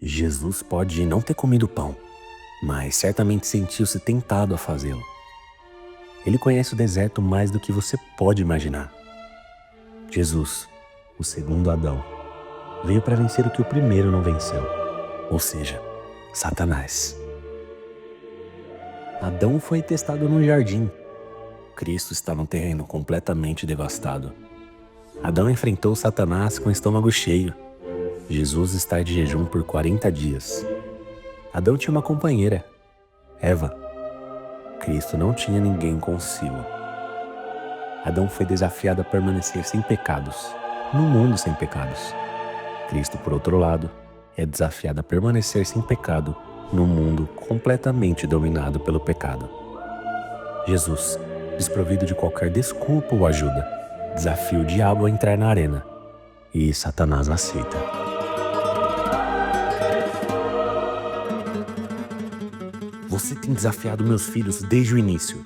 Jesus pode não ter comido pão, mas certamente sentiu-se tentado a fazê-lo. Ele conhece o deserto mais do que você pode imaginar. Jesus, o segundo Adão, veio para vencer o que o primeiro não venceu, ou seja, Satanás. Adão foi testado no jardim. Cristo está num terreno completamente devastado. Adão enfrentou Satanás com o estômago cheio. Jesus está de jejum por 40 dias. Adão tinha uma companheira, Eva. Cristo não tinha ninguém consigo. Adão foi desafiado a permanecer sem pecados, no mundo sem pecados. Cristo, por outro lado, é desafiado a permanecer sem pecado, num mundo completamente dominado pelo pecado. Jesus, desprovido de qualquer desculpa ou ajuda, desafia o diabo a entrar na arena, e Satanás aceita. Você tem desafiado meus filhos desde o início.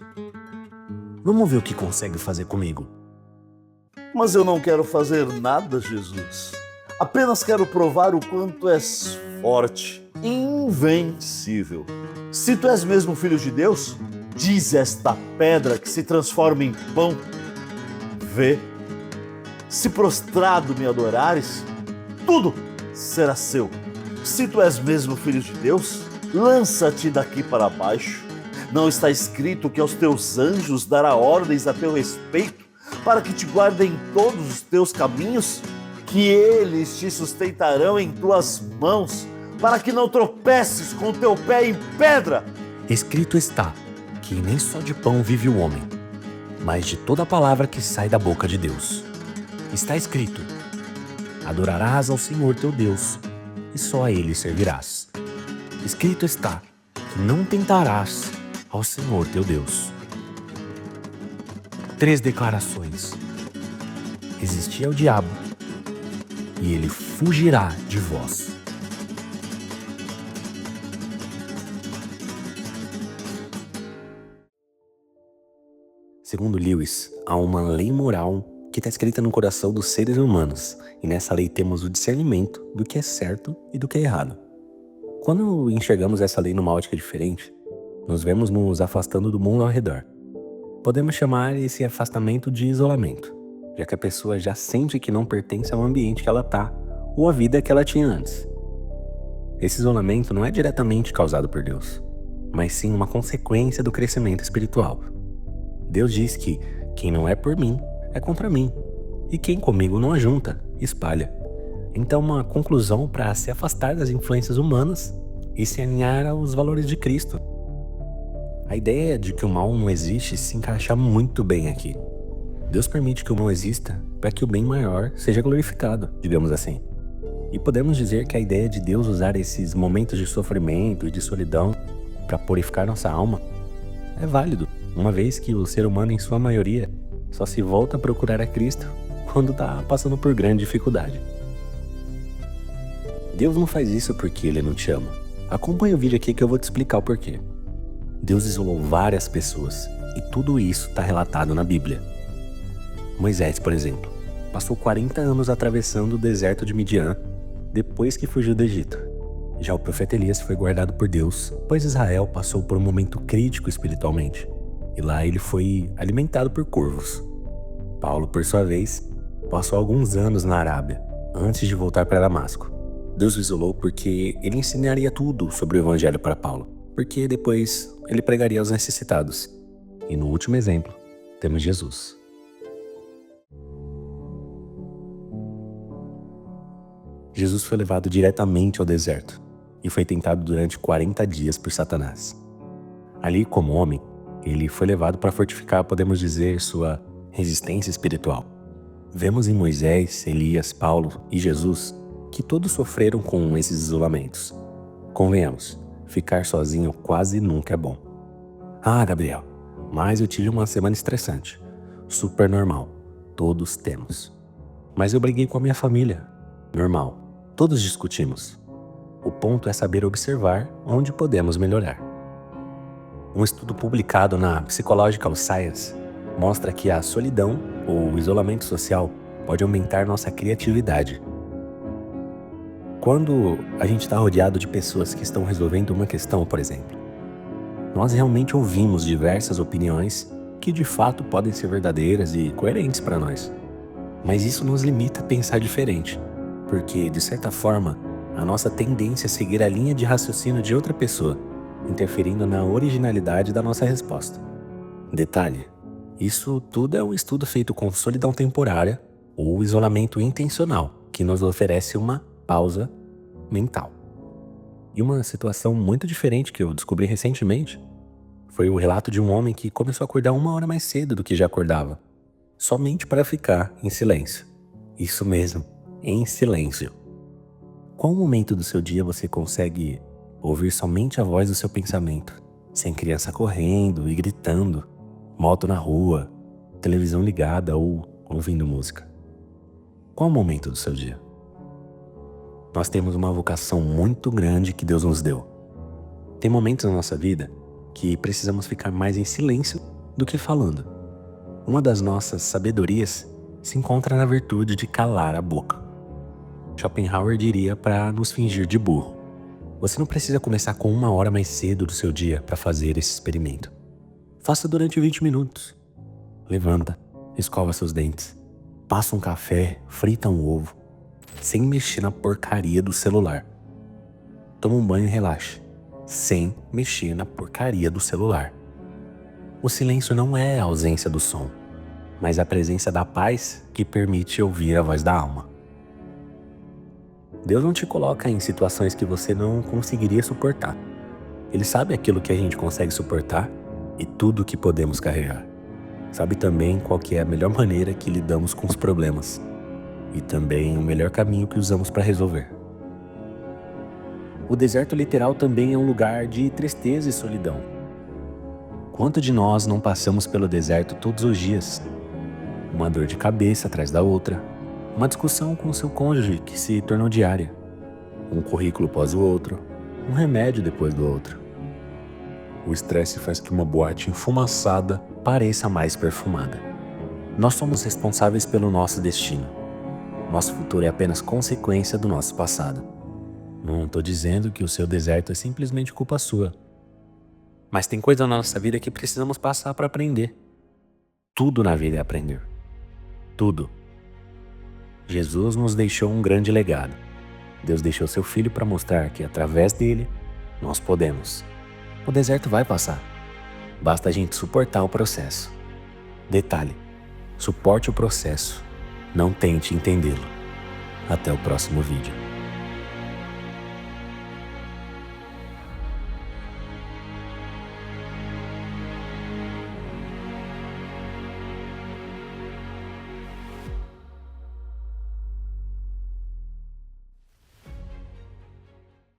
Vamos ver o que consegue fazer comigo. Mas eu não quero fazer nada, Jesus. Apenas quero provar o quanto és forte, invencível. Se tu és mesmo filho de Deus, diz esta pedra que se transforma em pão. Vê, se prostrado me adorares, tudo será seu. Se tu és mesmo filho de Deus, lança-te daqui para baixo. Não está escrito que aos teus anjos dará ordens a teu respeito, para que te guardem em todos os teus caminhos? Que eles te sustentarão em tuas mãos, para que não tropeces com o teu pé em pedra. Escrito está que nem só de pão vive o homem, mas de toda palavra que sai da boca de Deus. Está escrito: adorarás ao Senhor teu Deus, e só a Ele servirás. Escrito está que não tentarás ao Senhor teu Deus. 3 declarações. Resisti ao diabo, e ele fugirá de vós. Segundo Lewis, há uma lei moral que está escrita no coração dos seres humanos, e nessa lei temos o discernimento do que é certo e do que é errado. Quando enxergamos essa lei numa ótica diferente, nos vemos nos afastando do mundo ao redor. Podemos chamar esse afastamento de isolamento, já que a pessoa já sente que não pertence ao ambiente que ela está ou à vida que ela tinha antes. Esse isolamento não é diretamente causado por Deus, mas sim uma consequência do crescimento espiritual. Deus diz que quem não é por mim é contra mim, e quem comigo não ajunta, espalha. Então, uma conclusão para se afastar das influências humanas e se alinhar aos valores de Cristo. A ideia de que o mal não existe se encaixa muito bem aqui. Deus permite que o mal exista para que o bem maior seja glorificado, digamos assim. E podemos dizer que a ideia de Deus usar esses momentos de sofrimento e de solidão para purificar nossa alma é válido, uma vez que o ser humano, em sua maioria, só se volta a procurar a Cristo quando está passando por grande dificuldade. Deus não faz isso porque Ele não te ama. Acompanha o vídeo aqui que eu vou te explicar o porquê. Deus isolou várias pessoas, e tudo isso está relatado na Bíblia. Moisés, por exemplo, passou 40 anos atravessando o deserto de Midian depois que fugiu do Egito. Já o profeta Elias foi guardado por Deus, pois Israel passou por um momento crítico espiritualmente, e lá ele foi alimentado por corvos. Paulo, por sua vez, passou alguns anos na Arábia, antes de voltar para Damasco. Deus o isolou porque ele ensinaria tudo sobre o evangelho para Paulo, porque depois ele pregaria aos necessitados. E no último exemplo, temos Jesus. Jesus foi levado diretamente ao deserto e foi tentado durante 40 dias por Satanás. Ali, como homem, ele foi levado para fortificar, podemos dizer, sua resistência espiritual. Vemos em Moisés, Elias, Paulo e Jesus que todos sofreram com esses isolamentos. Convenhamos, ficar sozinho quase nunca é bom. Ah, Gabriel, mas eu tive uma semana estressante. Super normal, todos temos. Mas eu briguei com a minha família. Normal, todos discutimos. O ponto é saber observar onde podemos melhorar. Um estudo publicado na Psychological Science mostra que a solidão ou o isolamento social pode aumentar nossa criatividade. Quando a gente está rodeado de pessoas que estão resolvendo uma questão, por exemplo, nós realmente ouvimos diversas opiniões que de fato podem ser verdadeiras e coerentes para nós. Mas isso nos limita a pensar diferente, porque, de certa forma, a nossa tendência é seguir a linha de raciocínio de outra pessoa, interferindo na originalidade da nossa resposta. Detalhe: isso tudo é um estudo feito com solidão temporária ou isolamento intencional, que nos oferece uma pausa mental. E uma situação muito diferente que eu descobri recentemente foi o relato de um homem que começou a acordar 1 hora mais cedo do que já acordava, somente para ficar em silêncio. Isso mesmo, em silêncio. Qual momento do seu dia você consegue ouvir somente a voz do seu pensamento, sem criança correndo e gritando, moto na rua, televisão ligada ou ouvindo música? Qual o momento do seu dia? Nós temos uma vocação muito grande que Deus nos deu. Tem momentos na nossa vida que precisamos ficar mais em silêncio do que falando. Uma das nossas sabedorias se encontra na virtude de calar a boca. Schopenhauer diria para nos fingir de burro. Você não precisa começar com 1 hora mais cedo do seu dia para fazer esse experimento. Faça durante 20 minutos. Levanta, escova seus dentes, passa um café, frita um ovo, sem mexer na porcaria do celular. Toma um banho e relaxe, sem mexer na porcaria do celular. O silêncio não é a ausência do som, mas a presença da paz que permite ouvir a voz da alma. Deus não te coloca em situações que você não conseguiria suportar. Ele sabe aquilo que a gente consegue suportar e tudo que podemos carregar. Sabe também qual que é a melhor maneira que lidamos com os problemas e também o melhor caminho que usamos para resolver. O deserto literal também é um lugar de tristeza e solidão. Quanto de nós não passamos pelo deserto todos os dias? Uma dor de cabeça atrás da outra, uma discussão com seu cônjuge que se tornou diária, um currículo após o outro, um remédio depois do outro. O estresse faz que uma boate enfumaçada pareça mais perfumada. Nós somos responsáveis pelo nosso destino. Nosso futuro é apenas consequência do nosso passado. Não estou dizendo que o seu deserto é simplesmente culpa sua. Mas tem coisa na nossa vida que precisamos passar para aprender. Tudo na vida é aprender. Tudo. Jesus nos deixou um grande legado. Deus deixou seu Filho para mostrar que através dele nós podemos. O deserto vai passar. Basta a gente suportar o processo. Detalhe: suporte o processo. Não tente entendê-lo. Até o próximo vídeo.